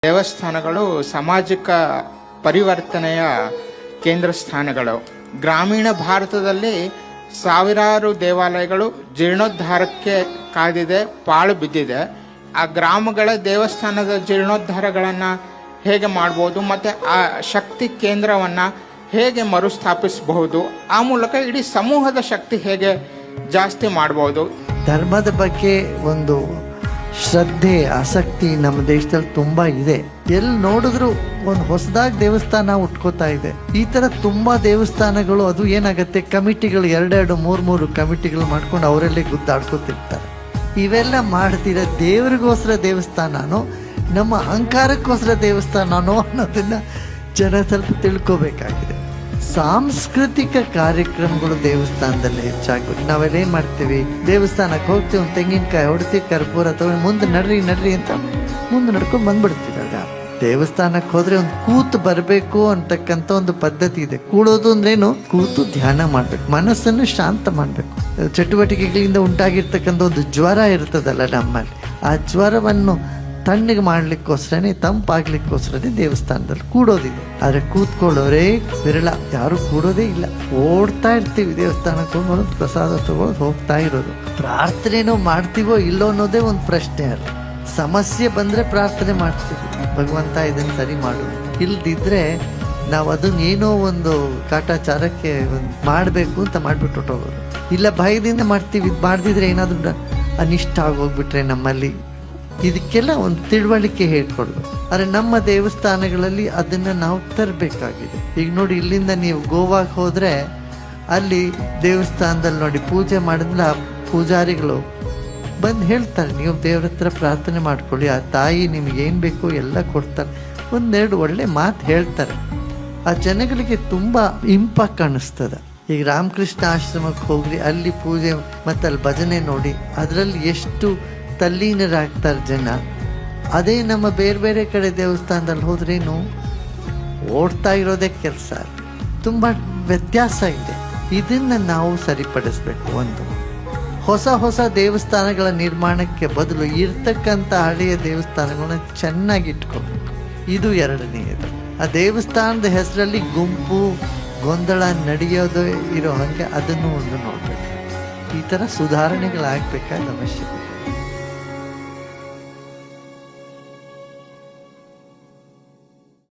ದೇವಸ್ಥಾನಗಳು ಸಾಮಾಜಿಕ ಪರಿವರ್ತನೆಯ ಕೇಂದ್ರ ಸ್ಥಾನಗಳು. ಗ್ರಾಮೀಣ ಭಾರತದಲ್ಲಿ ಸಾವಿರಾರು ದೇವಾಲಯಗಳು ಜೀರ್ಣೋದ್ಧಾರಕ್ಕೆ ಕಾದಿದೆ, ಪಾಳು ಬಿದ್ದಿದೆ. ಆ ಗ್ರಾಮಗಳ ದೇವಸ್ಥಾನದ ಜೀರ್ಣೋದ್ಧಾರಗಳನ್ನು ಹೇಗೆ ಮಾಡ್ಬೋದು ಮತ್ತು ಆ ಶಕ್ತಿ ಕೇಂದ್ರವನ್ನು ಹೇಗೆ ಮರುಸ್ಥಾಪಿಸಬಹುದು, ಆ ಮೂಲಕ ಇಡೀ ಸಮೂಹದ ಶಕ್ತಿ ಹೇಗೆ ಜಾಸ್ತಿ ಮಾಡ್ಬೋದು. ಧರ್ಮದ ಬಗ್ಗೆ ಒಂದು ಶ್ರದ್ಧೆ, ಆಸಕ್ತಿ ನಮ್ಮ ದೇಶದಲ್ಲಿ ತುಂಬಾ ಇದೆ. ಎಲ್ಲಿ ನೋಡಿದ್ರು ಒಂದು ಹೊಸದಾಗಿ ದೇವಸ್ಥಾನ ಉಟ್ಕೋತಾ ಇದೆ. ಈ ತರ ತುಂಬಾ ದೇವಸ್ಥಾನಗಳು, ಅದು ಏನಾಗತ್ತೆ, ಕಮಿಟಿಗಳು 2-2, 3-3 ಕಮಿಟಿಗಳು ಮಾಡ್ಕೊಂಡು ಅವರಲ್ಲೇ ಗುದ್ದಾಡ್ಕೋತಿರ್ತಾರೆ. ಇವೆಲ್ಲ ಮಾಡ್ತೀರ ದೇವರಿಗೋಸ್ಕರ ದೇವಸ್ಥಾನನೋ ನಮ್ಮ ಅಹಂಕಾರಕ್ಕೋಸ್ಕರ ದೇವಸ್ಥಾನನೋ ಅನ್ನೋದನ್ನ ಜನ ಸ್ವಲ್ಪ ತಿಳ್ಕೋಬೇಕಾಗಿದೆ. ಸಾಂಸ್ಕೃತಿಕ ಕಾರ್ಯಕ್ರಮಗಳು ದೇವಸ್ಥಾನದಲ್ಲಿ ಹೆಚ್ಚಾಗಬೇಕು. ನಾವೆಲ್ಲ ಏನ್ ಮಾಡ್ತೀವಿ, ದೇವಸ್ಥಾನಕ್ಕೆ ಹೋಗ್ತೀವಿ, ಒಂದು ತೆಂಗಿನಕಾಯಿ ಹೊಡ್ತೀವಿ, ಕರ್ಪೂರ ತಗೊಂಡು ಮುಂದೆ ನಡ್ರಿ ಅಂತ ಮುಂದೆ ನಡ್ಕೊಂಡು ಬಂದ್ಬಿಡ್ತೀವಿ. ಆಗ ದೇವಸ್ಥಾನಕ್ಕೆ ಹೋದ್ರೆ ಒಂದು ಕೂತು ಬರಬೇಕು ಅಂತಕ್ಕಂಥ ಒಂದು ಪದ್ಧತಿ ಇದೆ. ಕೂಡೋದು ಅಂದ್ರೇನು, ಕೂತು ಧ್ಯಾನ ಮಾಡ್ಬೇಕು, ಮನಸ್ಸನ್ನು ಶಾಂತ ಮಾಡ್ಬೇಕು. ಚಟುವಟಿಕೆಗಳಿಂದ ಉಂಟಾಗಿರ್ತಕ್ಕಂಥ ಒಂದು ಜ್ವರ ಇರ್ತದಲ್ಲ ನಮ್ಮಲ್ಲಿ, ಆ ಜ್ವರವನ್ನು ತಣ್ಣಗೆ ಮಾಡ್ಲಿಕ್ಕೋಸ್ಕರನೇ, ತಂಪಾಗ್ಲಿಕ್ಕೋಸ್ಕರನೇ ದೇವಸ್ಥಾನದಲ್ಲಿ ಕೂಡೋದಿದೆ. ಆದ್ರೆ ಕೂತ್ಕೊಳ್ಳೋರೇ ವಿರಳ, ಯಾರು ಕೂಡೋದೇ ಇಲ್ಲ. ಓಡ್ತಾ ಇರ್ತೀವಿ ದೇವಸ್ಥಾನಕ್ಕೆ ಹೋಗೋದು, ಪ್ರಸಾದ ತಗೊಳ್ಳೋದು, ಹೋಗ್ತಾ ಇರೋದು. ಪ್ರಾರ್ಥನೆನೋ ಮಾಡ್ತೀವೋ ಇಲ್ಲೋ ಅನ್ನೋದೇ ಒಂದು ಪ್ರಶ್ನೆ ಅಲ್ಲ. ಸಮಸ್ಯೆ ಬಂದ್ರೆ ಪ್ರಾರ್ಥನೆ ಮಾಡ್ತೀವಿ, ಭಗವಂತ ಇದನ್ನು ಸರಿ ಮಾಡು. ಇಲ್ದಿದ್ರೆ ನಾವು ಅದನ್ನ ಏನೋ ಒಂದು ಕಾಟಾಚಾರಕ್ಕೆ ಮಾಡಬೇಕು ಅಂತ ಮಾಡ್ಬಿಟ್ಟು ಹೊಟ್ಟೋಗೋದು. ಇಲ್ಲ ಭಯದಿಂದ ಮಾಡ್ತೀವಿ, ಇದು ಮಾಡ್ದಿದ್ರೆ ಏನಾದ್ರು ಅನಿಷ್ಟ ಆಗೋಗ್ಬಿಟ್ರೆ ನಮ್ಮಲ್ಲಿ, ಇದಕ್ಕೆಲ್ಲ ಒಂದು ತಿಳುವಳಿಕೆ ಹೇಳ್ಕೊಡ್ಬೇಕು. ಆದರೆ ನಮ್ಮ ದೇವಸ್ಥಾನಗಳಲ್ಲಿ ಅದನ್ನ ನಾವು ತರಬೇಕಾಗಿದೆ. ಈಗ ನೋಡಿ, ಇಲ್ಲಿಂದ ನೀವು ಗೋವಾಗೆ ಹೋದ್ರೆ ಅಲ್ಲಿ ದೇವಸ್ಥಾನದಲ್ಲಿ ನೋಡಿ ಪೂಜೆ ಮಾಡಿದ್ರೆ ಆ ಪೂಜಾರಿಗಳು ಬಂದು ಹೇಳ್ತಾರೆ, ನೀವು ದೇವ್ರ ಹತ್ರ ಪ್ರಾರ್ಥನೆ ಮಾಡ್ಕೊಳ್ಳಿ, ಆ ತಾಯಿ ನಿಮ್ಗೆ ಏನು ಬೇಕು ಎಲ್ಲ ಕೊಡ್ತಾರೆ. ಒಂದೆರಡು ಒಳ್ಳೆ ಮಾತು ಹೇಳ್ತಾರೆ. ಆ ಜನಗಳಿಗೆ ತುಂಬ ಇಂಪಾಗಿ ಕಾಣಿಸ್ತದೆ. ಈಗ ರಾಮಕೃಷ್ಣ ಆಶ್ರಮಕ್ಕೆ ಹೋಗ್ರಿ, ಅಲ್ಲಿ ಪೂಜೆ ಮತ್ತು ಅಲ್ಲಿ ಭಜನೆ ನೋಡಿ, ಅದರಲ್ಲಿ ಎಷ್ಟು ತಲ್ಲೀನರಾಗ್ತಾರೆ ಜನ. ಅದೇ ನಮ್ಮ ಬೇರೆ ಬೇರೆ ಕಡೆ ದೇವಸ್ಥಾನದಲ್ಲಿ ಹೋದ್ರೇನು ಓಡ್ತಾ ಇರೋದೇ ಕೆಲಸ. ತುಂಬ ವ್ಯತ್ಯಾಸ ಇದೆ. ಇದನ್ನು ನಾವು ಸರಿಪಡಿಸ್ಬೇಕು. ಒಂದು ಹೊಸ ದೇವಸ್ಥಾನಗಳ ನಿರ್ಮಾಣಕ್ಕೆ ಬದಲು ಇರ್ತಕ್ಕಂಥ ಹಳೆಯ ದೇವಸ್ಥಾನಗಳನ್ನ ಚೆನ್ನಾಗಿ ಇಟ್ಕೋಬೇಕು. ಇದು ಎರಡನೆಯದು. ಆ ದೇವಸ್ಥಾನದ ಹೆಸರಲ್ಲಿ ಗುಂಪು ಗೊಂದಲ ನಡೆಯೋದು ಇರೋ ಹಾಗೆ ಅದನ್ನು ಒಂದು ನೋಡ್ಬೇಕು. ಈ ಥರ ಸುಧಾರಣೆಗಳಾಗಬೇಕಾದ ಅವಶ್ಯಕತೆ.